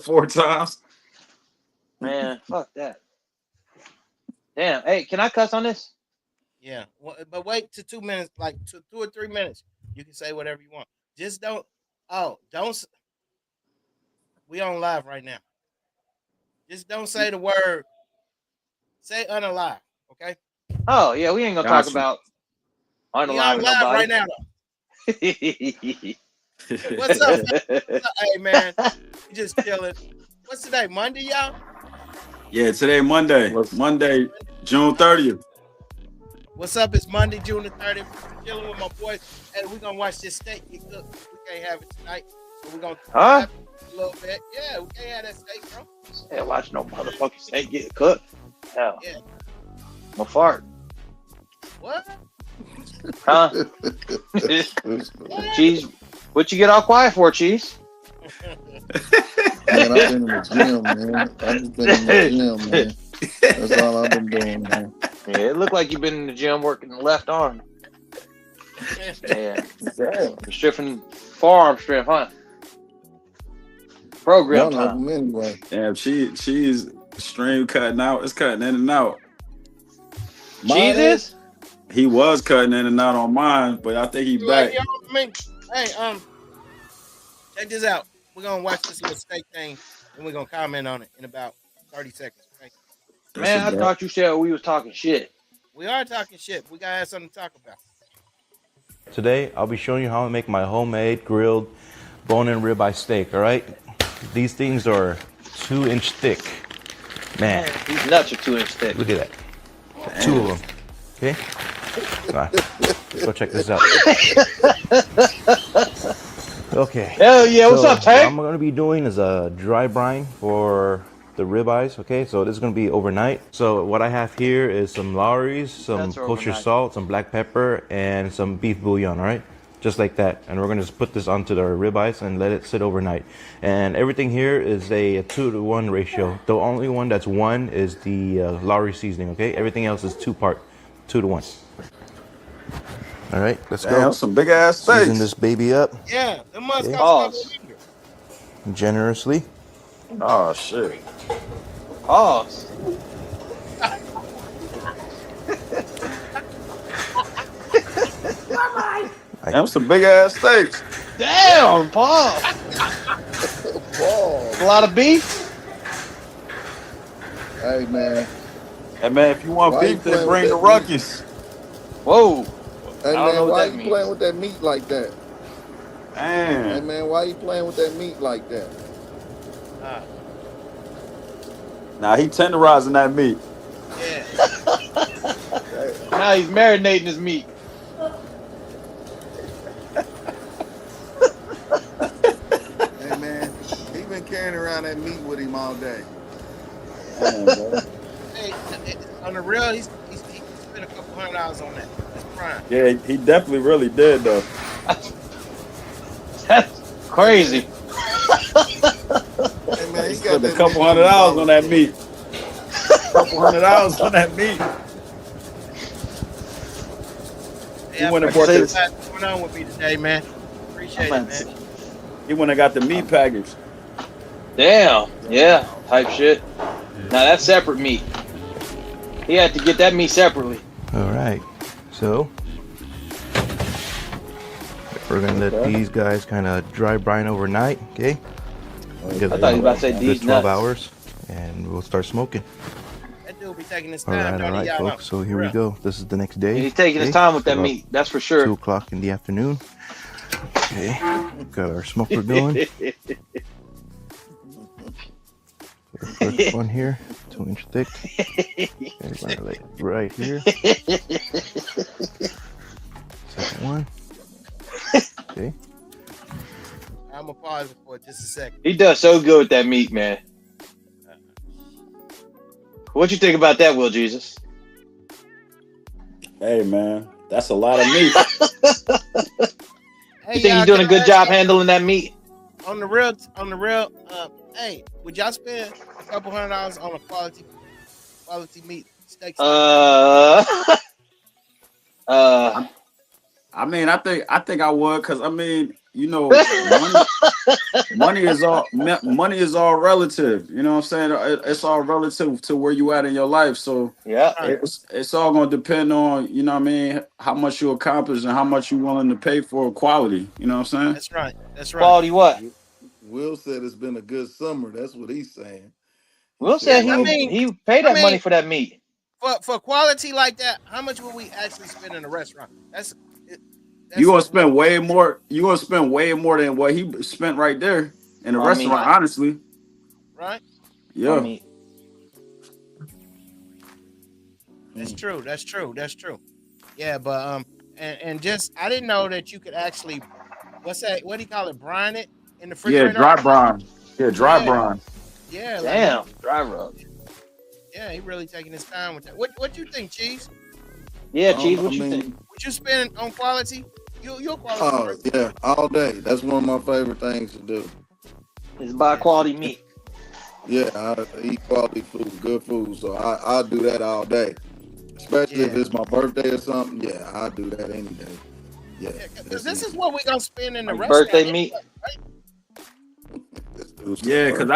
4 times. Man, fuck that. Damn. Hey, can I cuss on this? Yeah, well, but wait to 2 minutes, like 2 or 3 minutes. You can say whatever you want. Just don't. Oh, don't. We on live right now. Just don't say the word. Say unalive. Okay. Oh yeah, we ain't gonna talk Got you. about We on unaliving live right nobody. now. What's up, fam? What's up? Hey man, we just chilling. What's today? Monday, y'all. Yeah, today Monday. Monday, June 30th. What's up? It's Monday, June the 30th. Chilling with my boys. Hey, we're gonna watch this steak get cooked. We can't have it tonight, but we're gonna Huh? have it a little bit. Yeah, we can't have that steak, bro. Yeah, watch no motherfucking steak get cooked. Hell, Yeah. I'm a fart. What? Huh? Cheese, what you get all quiet for, Cheese? Man, I've been in the gym, man. I've just been in the gym, man. That's all I've been doing, man. Yeah, it looked like you've been in the gym working the left arm. Yeah. Damn. Stripping forearm strength, huh? Program One of time. them anyway. Damn, she's stream cutting out. It's cutting in and out. Cheese is? He was cutting in and out on mine, but I think he back. Hey, check this out. We're gonna watch this little steak thing, and we're gonna comment on it in about 30 seconds. Okay? Man, I thought you said we was talking shit. We are talking shit. We gotta have something to talk about. Today, I'll be showing you how to make my homemade grilled bone-in ribeye steak, all right? These things are 2-inch thick. Man, These nuts are 2-inch thick. look at that. 2 of them, okay? All right, let's go check this out. Okay. Hell yeah, what's up, What Tank? I'm gonna be doing is a dry brine for the ribeyes, okay? So this is gonna be overnight. So what I have here is some Lawry's, some That's kosher overnight. salt, some black pepper, and some beef bouillon, all right? Just like that. And we're gonna just put this onto the ribeyes and let it sit overnight. And everything here is a 2-to-1 ratio. The only one that's 1 is the Lawry seasoning, okay? Everything else is 2-part, 2-to-1. All right, let's Damn, go. some big ass Season steaks. this baby up Yeah, the must Okay. got Pause. generously. Oh shit. Pause. Damn, some big ass steaks. Damn, pause. Balls. A lot of beef. Hey, man. Hey man, if you want Why you beef, then playing bring with the that ruckus. Whoa. Hey, I don't know man, what why that you means. playing with that meat like that? Hey, Damn. man, why you playing with that meat like that? Nah, he tenderizing that meat. Yeah. Now he's marinating his meat. Hey, man, he been carrying around that meat with him all day. Damn, bro. Hey, on the real, he spent a couple $100 on that. That's prime. Yeah, he definitely really did though. That's crazy. Hey, man, he got Spent a that couple meat $100 from on that meat. Couple $100 on that meat. He Yeah, went and I bought appreciate this. what's going on with me today, man. Appreciate it, man. He went and got the meat package. Damn. Yeah. Type shit. Now that's separate meat. He had to get that meat separately. All right, so we're gonna let these guys kind of dry brine overnight, okay? Give I thought you were about to say it these 12 nuts. hours, and we'll start smoking. That dude be taking his All time. right, Y'all know. folks. So here For we real. go. This is the next day. He's taking his okay? time with that About meat. That's for 2 sure. o'clock in the afternoon. Okay, got our smoker going. The first one here, 2-inch thick. Okay, we're gonna lay it right here. Second one. Okay. I'm gonna pause it for just a second. He does so good with that meat, man. What you think about that, Will Jesus? Hey man, that's a lot of meat. Hey, You think y'all, he's doing a can I good ask job you- handling that meat? on the real. Hey, would y'all spend a couple $100 on a quality meat steak? I I mean, I think I would, because I mean, you know, money is all relative. You know what I'm saying? It's all relative to where you at in your life. So Yeah. it's all gonna depend on, you know what I mean, how much you accomplish and how much you willing to pay for quality. You know what I'm saying? That's right. That's right. Quality what? Will said it's been a good summer. That's what he's saying. Will said I he mean, he paid that money for that meat. For quality like that, how much would we actually spend in a restaurant? That's You gonna spend way more. You gonna spend way more than what he spent right there in the restaurant. Honestly, right? Yeah. Meat. That's true. That's true. That's true. Yeah, but and just I didn't know that you could actually what's that? What do you call it? Brine it in the refrigerator? Yeah, dry brine. Yeah, dry brine. Yeah. Damn, like, dry rub. Yeah, he really taking his time with that. What you think, Cheese? Yeah, Cheese. What you think? Would you spend on quality? You're quality. Oh yeah, all day. That's one of my favorite things to do. Is buy quality meat. Yeah, I eat quality food, good food. So I do that all day. Especially if it's my birthday or something. Yeah, I do that any day. Yeah. Because this is what we're gonna spend in the restaurant. Birthday meat. Yeah, because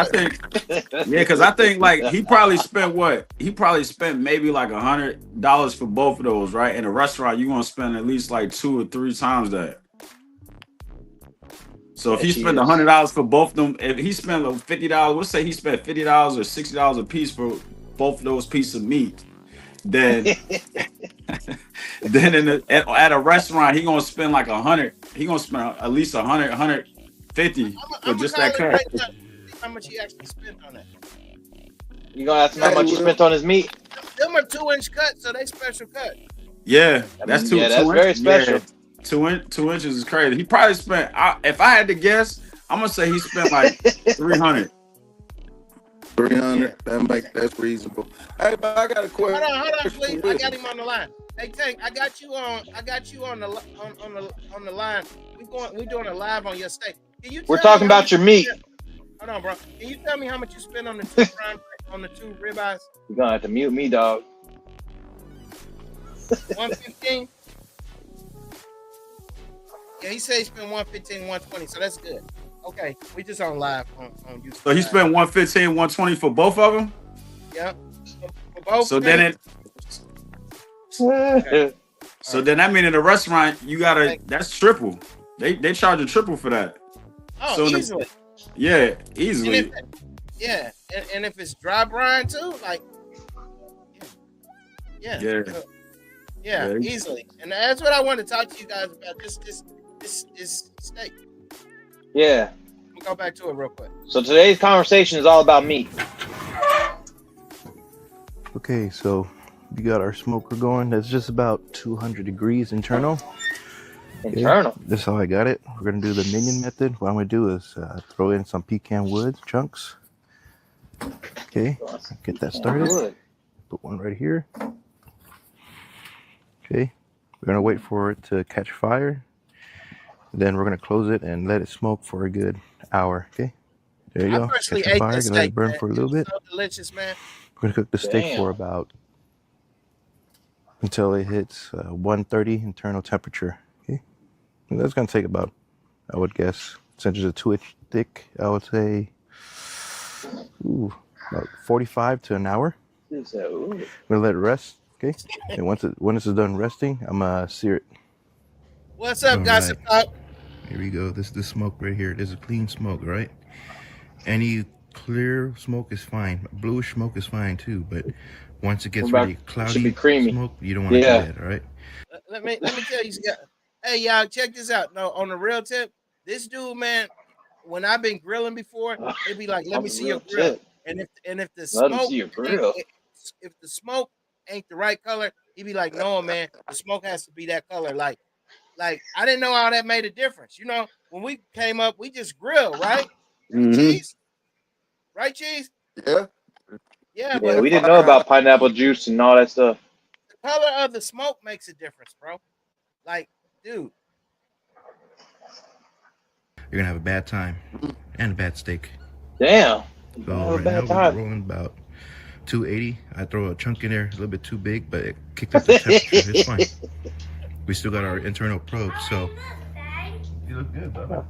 I think like he probably spent what? He probably spent maybe like $100 for both of those, right? In a restaurant, you're gonna spend at least like 2 or 3 times that. So if he spent $100 for both of them, if he spent like $50, let's say he spent $50 or $60 a piece for both of those pieces of meat, then at a restaurant he gonna spend like 100. He gonna spend at least 100, 150 for just that cut. How much he actually spent on that? You gonna ask him how much he spent on his meat? Them are 2-inch cuts, so they special cut. Yeah, that's two. Yeah, that's very special. Yeah, 2 inches is crazy. He probably spent. If I had to guess, I'm gonna say he spent like 300. 300. That's reasonable. Hey, but I got a question. Hold on, please. I got him on the line. Hey, Tank, I got you on the line. We're doing a live on your steak. We're talking about your meat. Hold on, bro. Can you tell me how much you spent on the two ribeyes? You're gonna have to mute me, dog. 115. Yeah, he said he spent 115, 120, so that's good. Okay, we just on live on YouTube. So he spent 115, 120 for both of them. Yeah. For both. So then it. Okay. So then that means in a restaurant you gotta. That's triple. They charge a triple for that. Oh, so easily. Yeah, easily. And if it's dry brine too, like, yeah, easily. And that's what I want to talk to you guys about. This steak. Yeah. We'll go back to it real quick. So today's conversation is all about meat. Okay, so we got our smoker going. That's just about 200 degrees internal. Internal. Okay, that's how I got it. We're gonna do the minion method. What I'm gonna do is throw in some pecan wood chunks. Okay, get that started. Put one right here. Okay, we're gonna wait for it to catch fire. Then we're gonna close it and let it smoke for a good hour. Okay, there you go. Catching fire. Gonna let it burn for a little bit. So delicious, man. We're gonna cook the steak for about until it hits 130 internal temperature. Okay, and that's gonna take about, I would guess, since it's a 2-inch thick, I would say, about 45 to an hour. I'm gonna let it rest. Okay, and when it's done resting, I'm gonna sear it. What's up, Gossip Talk? Here we go. This is the smoke right here. This is clean smoke, right? Any clear smoke is fine. Bluish smoke is fine too, but once it gets really cloudy smoke, you don't want to do that, all right? Let me tell you, hey y'all, check this out. No, on the real tip, this dude, man, when I've been grilling before, they be like, "Let me see your grill." And if the smoke, if the smoke ain't the right color, he be like, "No, man, the smoke has to be that color." Like I didn't know how that made a difference. You know, when we came up, we just grilled, right? Mm-hmm. Cheese, right? Cheese. Yeah. Yeah, but we didn't know about pineapple juice and all that stuff. The color of the smoke makes a difference, bro. Like, dude, you're gonna have a bad time and a bad steak. Damn. So right now we're rolling about 280. I throw a chunk in there, a little bit too big, but it kicked up the temperature. It's fine. we still got our internal probe. So you look good, Bubba.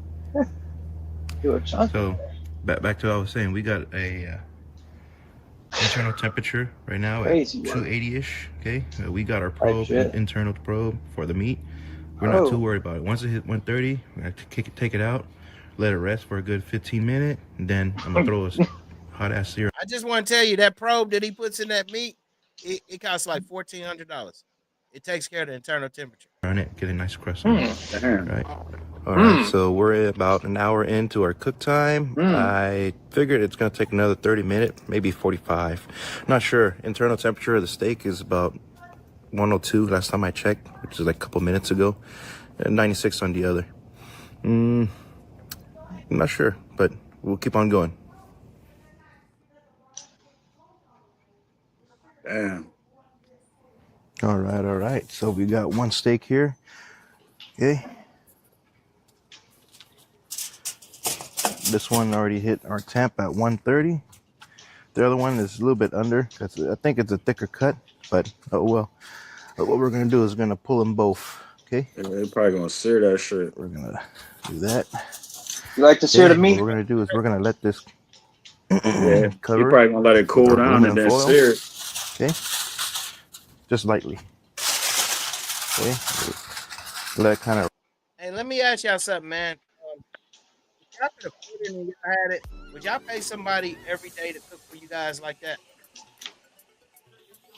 You a chunky. So back to what I was saying. We got a internal temperature right now at Crazy work. 280-ish. Okay, we got our Type probe, shit. internal probe for the meat. We're not too Oh. worried about it. Once it hit 130, we're gonna take it out, let it rest for a good 15 minutes, and then I'm gonna throw a hot ass serum I just want to tell you that probe that he puts in that meat, it costs like $1,400. It takes care of the internal temperature. on it, get a nice crust on it. Damn. Right. All right. So we're about an hour into our cook time. I figured it's gonna take another 30 minutes, maybe 45. Not sure. Internal temperature of the steak is about 102 last time I checked, which is like a couple minutes ago, and 96 on the other. I'm not sure, but we'll keep on going. Damn. All right. So we got one steak here. Okay. This one already hit our temp at 130. The other one is a little bit under. I think it's a thicker cut, but oh well. But what we're gonna do is we're gonna pull them both. Okay. Yeah, they're probably gonna sear that shit. We're gonna do that. You like to sear the What meat? we're gonna do is we're gonna let this Yeah. You cover probably gonna let it with cool our down and aluminum then foil. sear it. Okay. Just lightly. Okay. Let it kind of. Hey, let me ask y'all something, man. If y'all could afford it and y'all had it, would y'all pay somebody every day to cook for you guys like that?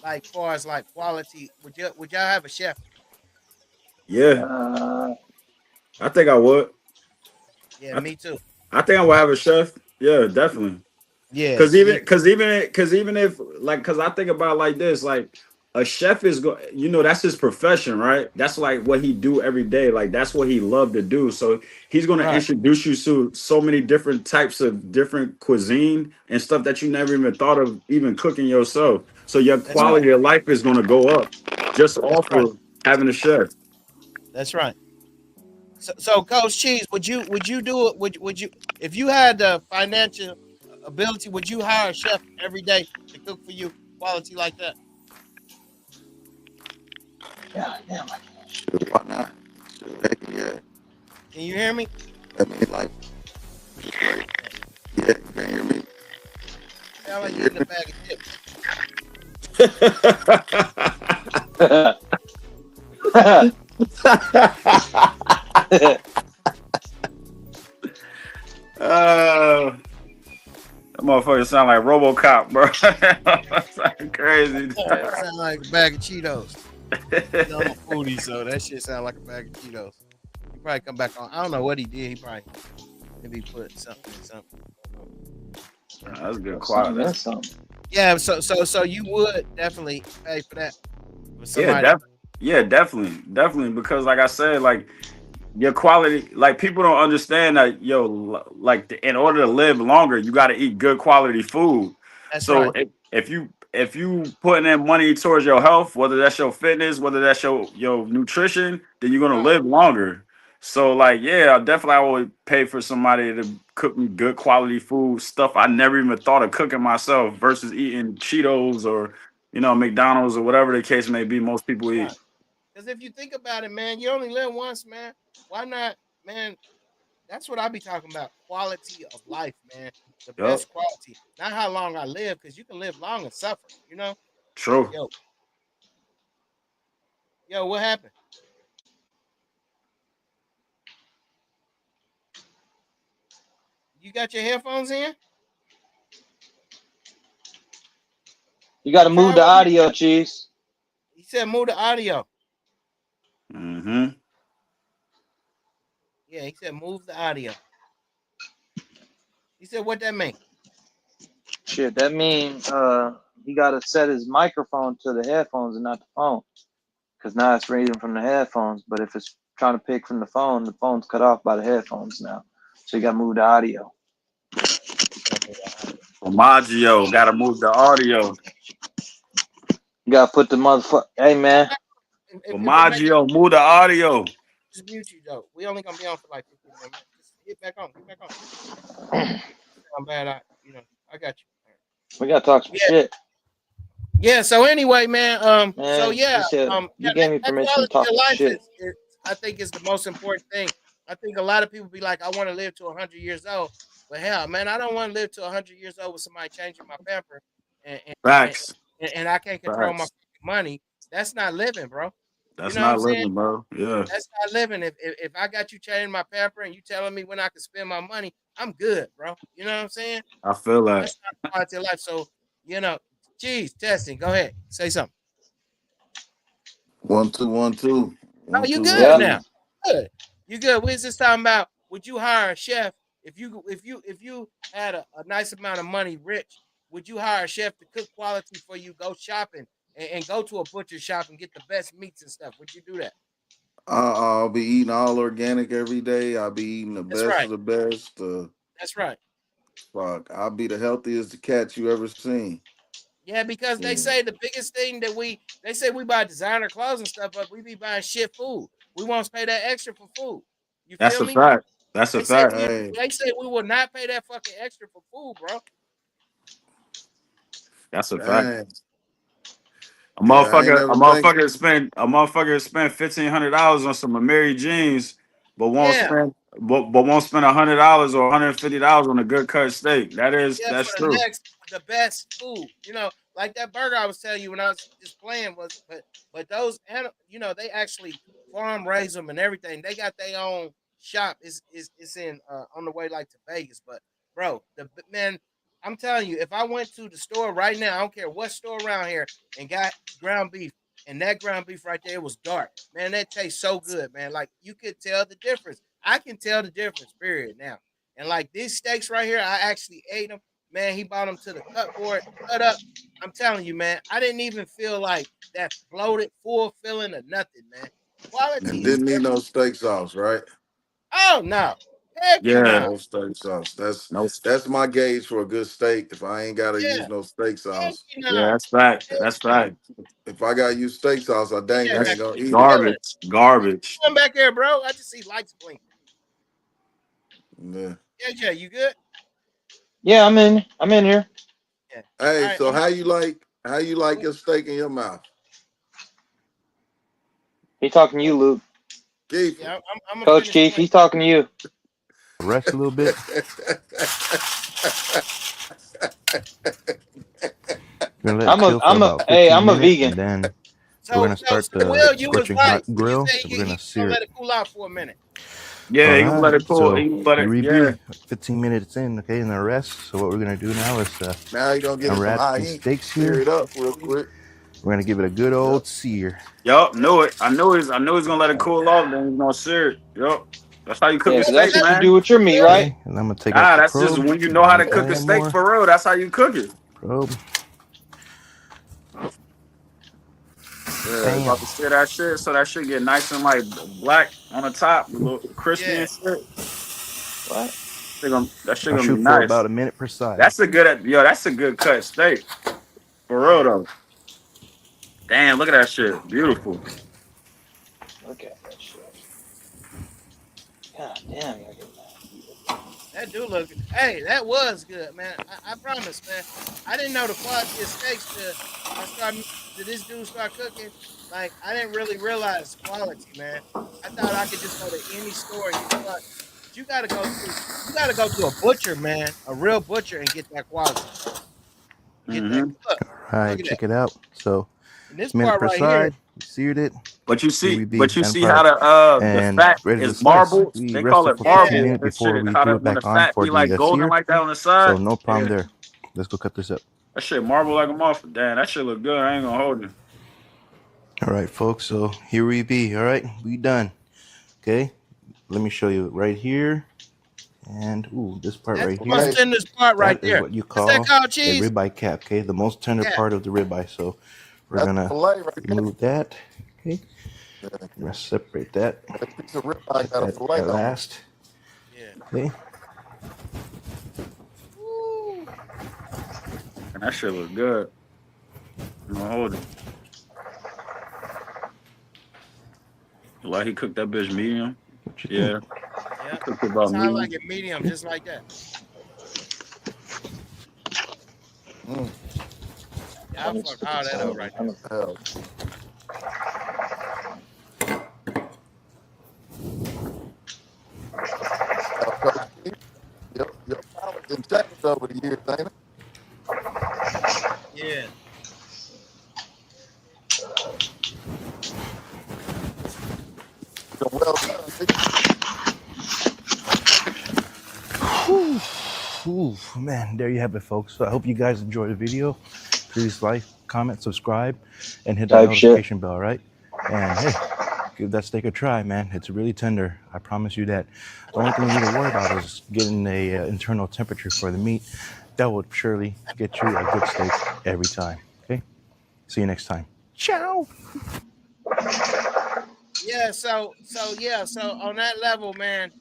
Like, far as like quality, would y'all have a chef? Yeah, Uh, I think I would. Yeah, I, me too. I think I would have a chef. Yeah, definitely. Yeah, Cause even if like, cause I think about it like this, like a chef is that's his profession, right? That's like what he do every day. Like that's what he loved to do. So he's gonna right. introduce you to so many different types of different cuisine and stuff that you never even thought of even cooking yourself. So your That's right. quality of life is gonna go up just That's off right. of having a chef. That's right. So Coach Cheese, would you do it? Would you, if you had the financial ability, would you hire a chef every day to cook for you, quality like that? yeah, yeah. Shoot, why not? Shoot, heck yeah. Can you hear me? I mean, like, yeah, you can hear me. Sound like Can you you eating hear a me? bag of chips. uh, that motherfucker sound like RoboCop, bro. That's crazy. Sound like a bag of Cheetos. You know, I'm a foodie, so that shit sound like a bag of Cheetos. He probably come back on. I don't know what he did. He probably maybe put something in something. That's good Something, quality. that's something. Yeah, so you would definitely pay for that for Yeah, somebody. definitely. Because like I said, like your quality, like people don't understand that, like in order to live longer, you got to eat good quality food. That's So right. if you putting in money towards your health, whether that's your fitness, whether that's your nutrition, then you're gonna Right. live longer. So like, yeah, I would pay for somebody to cook me good quality food, stuff I never even thought of cooking myself, versus eating Cheetos or McDonald's or whatever the case may be. Most people eat. Right. Because if you think about it, man, you only live once, man. Why not, man? That's what I be talking about. Quality of life, man. The Yup, best quality. Not how long I live, because you can live long and suffer, you know? true. Yo, yo, what happened? You got your headphones in? You got to move Try the what? audio, Cheese. He said move the audio. Mm-hmm. Yeah, he said move the audio. He said what that mean? Shit, that means he got to set his microphone to the headphones and not the phone. Because now it's reading from the headphones. But if it's trying to pick from the phone's cut off by the headphones now. So you got to move the audio. Maggio, gotta move the audio. You got to put the motherfucker. Hey, man. If it make it, Maggio, move the audio. just mute you though. We only gonna be on for like 15 more minutes. Just get back on. Get back on. I'm bad. I got you. We got to talk some Yeah, shit. Yeah. So anyway, man. So Man, yeah. you said Yeah. you gave me That permission to quality talk of life shit. is, I think, is the most important thing. I think a lot of people be like, I want to live to 100 years old, but hell, man, I don't want to live to 100 years old with somebody changing my pamper, and and, and, Facts. and I can't control my Facts. fucking money. That's not living, bro. You That's know what I'm not saying? living, bro. Yeah, That's not living. If I got you changing my pamper and you telling me when I can spend my money, I'm good, bro. You know what I'm saying? I feel that. That's not quality of life. So, you know, geez, testing. Go ahead. Say something. 1 2 1 2 Oh, 1 you 2 1 good Yep. 2. now. Good. You good. We're just talking about would you hire a chef if you had a nice amount of money, rich, would you hire a chef to cook quality for you, go shopping and go to a butcher shop and get the best meats and stuff? Would you do that? I'll be eating all organic every day. I'll be eating the That's best right. of the best. That's right. Fuck, I'll be the healthiest cat you ever seen. Yeah, because they Yeah. say the biggest thing that they say we buy designer clothes and stuff, but we be buying shit food. We won't pay that extra for food. You That's feel a me? fact. That's a They say fact. we Hey, they say we will not pay that fucking extra for food, bro. That's a fact. dang. Yeah, I ain't A never think. motherfucker spent $1,500 on some Mary jeans, Yeah, but won't spend $100 or $150 on a good cut steak. yeah, That's for the true. next the best food. Like that burger I was telling you when I was just playing was, but those they actually farm raise them and everything. They got their own shop. It's in on the way like to Vegas. But bro, man, I'm telling you, if I went to the store right now, I don't care what store around here, and got ground beef, and that ground beef right there was dark, man, that tastes so good, man. Like you could tell the difference. I can tell the difference. Period. Now. And like these steaks right here, I actually ate them. Man, he brought them to the cut board, cut up. I'm telling you, man, I didn't even feel like that bloated, full feeling of nothing, man. Quality And is didn't need no steak sauce, right? oh no, heck Yeah. no, No steak sauce. No. That's my gauge for a good steak. If I ain't gotta yeah, use no steak heck sauce, Yeah, no, that's fact. heck That's no. fact. if I gotta use steak sauce, I dang AJ it back ain't That's gonna there, eat you it. feeling it? garbage. Garbage. Come back here, bro. I just see lights blinking. Yeah. AJ, you good? Yeah, I'm in here. Yeah. All Hey, right, so I'm. how you like your steak in your mouth? He talking to you, Luke. Kiefer. Yeah, I'm gonna Coach finish Chief, playing. he's talking to you. Rest a little bit. We're gonna let it chill for about I'm 15 a minutes, vegan. and then we're So, gonna so, start so, the Will, you was scorching right. hot When you grill. said So we're he gonna was gonna sear let it. it cool out for a minute. Yeah, All you can let right. it cool. So You can let here it. we Yeah. be. 15 minutes in, okay, in the rest. So what we're gonna do now is Now you gonna get it some unwrap high these heat, steaks sear here. it up real quick. We're gonna give it a good Yep. old sear. Yup. Knew it. I knew he's gonna let it cool off. Then he's gonna sear it. Yup. That's how you cook Yeah, a 'cause Will, that's steak, what you man. do with your meat, Will, right? Okay, and I'm gonna take out Ah, the that's just probe. when you know Don't how to need that cook a steak anymore. for real. That's how you cook it. Probe. Yeah, Bam. about to sear that shit so that shit get nice and like black on the top, a little crispy yeah. and shit. What? That shit I gonna be shoot for nice. about a minute per side. That's a good cut steak for real Yeah. though. Damn, look at that shit, beautiful. Look at that shit. God damn, you're getting that heated. That do look good. Hey, that was good, man. I promise, man. I didn't know the quality of steaks till I started till this dude start cooking. Like I didn't really realize quality, man. I thought I could just go to any store and get quality. But you gotta go to a butcher, man, a real butcher and get that quality, bro. Get that Hmm. All look right, at that. check it out. So And this minute part per right here, side. We seared it. Here we be, But you end see how product, the and fat ready to is slice. marbled. We They call rested it for yeah, 15 marbled. minutes That before shit. we How threw that it when the back on fat for be the like golden sear. like that on the So side. no problem Yeah, there. Let's go cut this up. that shit marble like a muffin. Damn, that shit look good. I ain't gonna hold you. All right, folks. So here we be. All right, we done. Okay, let me show you right here. And ooh, this part that's right the most here, Hey, tenderest part right that is there. what you What's that call called? a Cheese? ribeye cap. Okay, the most tender Yeah. part of the ribeye. So we're that's gonna filet right there. remove that. Okay, we're gonna separate that. That piece of ribeye Get got a that filet at on it. last. Yeah. Okay, Woo. And that shit look good. I'm gonna hold it. Like he cooked that bitch medium. what you think? Yeah, he Yeah. cooked it about Sound like medium. it medium, Okay. just like that. Mm. Yeah, I fuck all that up right now. Hell, Coach Keith, your palate done changed over the years, ain't it? Yeah. So well done, nigga. Ooh, man, there you have it, folks. So I hope you guys enjoyed the video. Please like, comment, subscribe, and hit that Type shit. notification bell, right? And hey, give that steak a try, man. It's really tender. I promise you that. The only thing you need to worry about is getting a internal temperature for the meat. That will surely get you a good steak every time. Okay. See you next time. Ciao. Yeah, so on that level, man,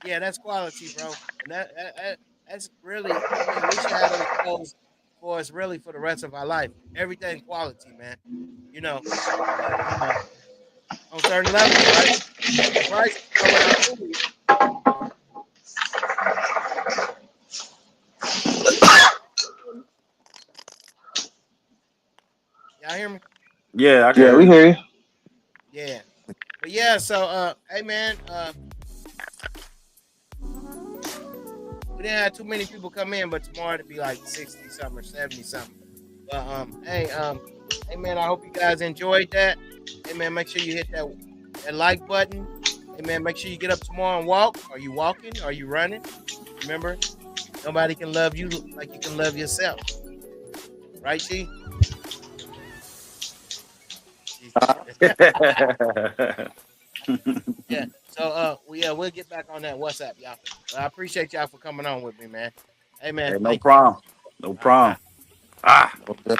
yeah, that's quality, bro. And that's really, I mean, we should have those goals for us really for the rest of our life. Everything quality, man. You know, but on certain levels, right? The price come with our food. Y'all hear me? Yeah, I can Yeah, hear we you. hear you. Yeah. But yeah, so hey man, we didn't have too many people come in, but tomorrow it'll be like 60 something or 70 something. But hey man, I hope you guys enjoyed that. Hey man, make sure you hit that like button. Hey man, make sure you get up tomorrow and walk. Are you walking? Are you running? Remember, nobody can love you like you can love yourself. Right, Chi? Yeah. So we'll get back on that WhatsApp, y'all. But I appreciate y'all for coming on with me, man. Hey man, Hey, no thank you. problem. No All right, bye. problem. Ah. Okay.